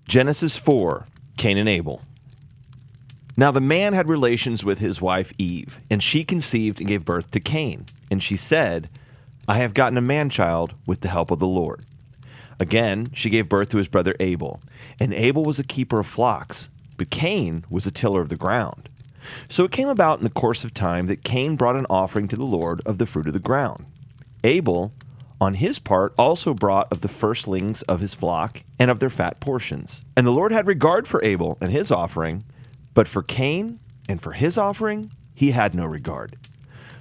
Genesis 4, Cain and Abel. Now the man had relations with his wife Eve, and she conceived and gave birth to Cain. And she said, I have gotten a man-child with the help of the Lord. Again, she gave birth to his brother Abel, and Abel was a keeper of flocks, but Cain was a tiller of the ground. So it came about in the course of time that Cain brought an offering to the Lord of the fruit of the ground. Abel, on his part, also brought of the firstlings of his flock and of their fat portions. And the Lord had regard for Abel and his offering, but for Cain and for his offering he had no regard.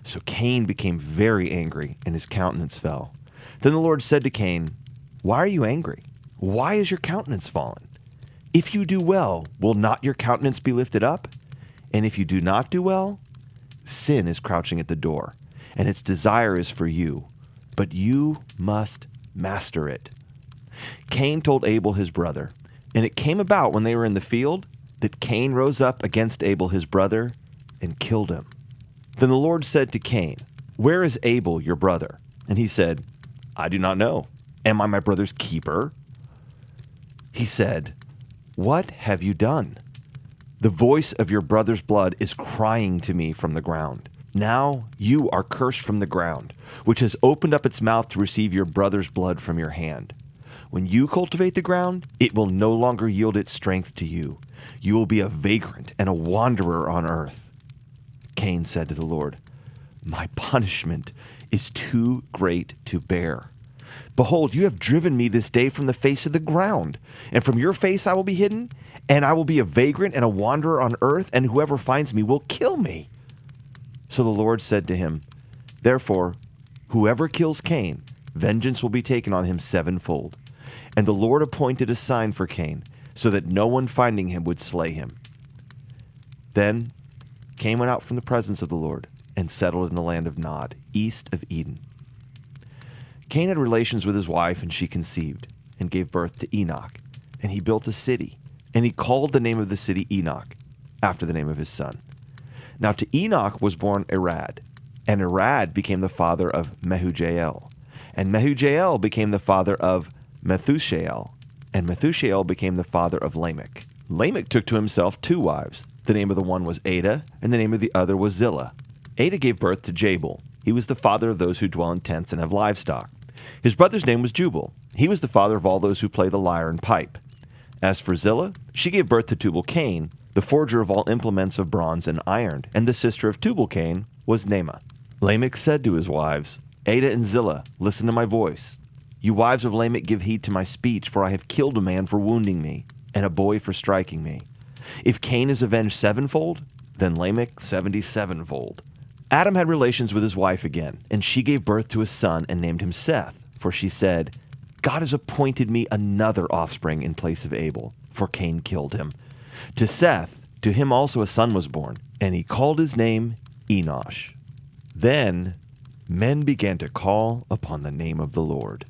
So Cain became very angry, and his countenance fell. Then the Lord said to Cain, Why are you angry? Why is your countenance fallen? If you do well, will not your countenance be lifted up? And if you do not do well, sin is crouching at the door, and its desire is for you, but you must master it. Cain told Abel his brother, and it came about when they were in the field that Cain rose up against Abel his brother and killed him. Then the Lord said to Cain, Where is Abel your brother? And he said, I do not know. Am I my brother's keeper? He said, What have you done? The voice of your brother's blood is crying to me from the ground. Now you are cursed from the ground, which has opened up its mouth to receive your brother's blood from your hand. When you cultivate the ground, it will no longer yield its strength to you. You will be a vagrant and a wanderer on earth. Cain said to the Lord, My punishment is too great to bear. Behold, you have driven me this day from the face of the ground, and from your face I will be hidden, and I will be a vagrant and a wanderer on earth, and whoever finds me will kill me. So the Lord said to him, Therefore, whoever kills Cain, vengeance will be taken on him sevenfold. And the Lord appointed a sign for Cain, so that no one finding him would slay him. Then Cain went out from the presence of the Lord and settled in the land of Nod, east of Eden. Cain had relations with his wife, and she conceived and gave birth to Enoch. And he built a city, and he called the name of the city Enoch, after the name of his son. Now to Enoch was born Arad, and Arad became the father of Mehujael, and Mehujael became the father of Methushael, and Methushael became the father of Lamech. Lamech took to himself 2 wives. The name of the one was Adah, and the name of the other was Zillah. Adah gave birth to Jabal. He was the father of those who dwell in tents and have livestock. His brother's name was Jubal. He was the father of all those who play the lyre and pipe. As for Zillah, she gave birth to Tubal-Cain, the forger of all implements of bronze and iron, and the sister of Tubal-Cain was Naamah. Lamech said to his wives, Adah and Zillah, listen to my voice. You wives of Lamech, give heed to my speech, for I have killed a man for wounding me, and a boy for striking me. If Cain is avenged sevenfold, then Lamech 77-fold. Adam had relations with his wife again, and she gave birth to a son and named him Seth, for she said, God has appointed me another offspring in place of Abel, for Cain killed him. To Seth, to him also a son was born, and he called his name Enosh. Then men began to call upon the name of the Lord.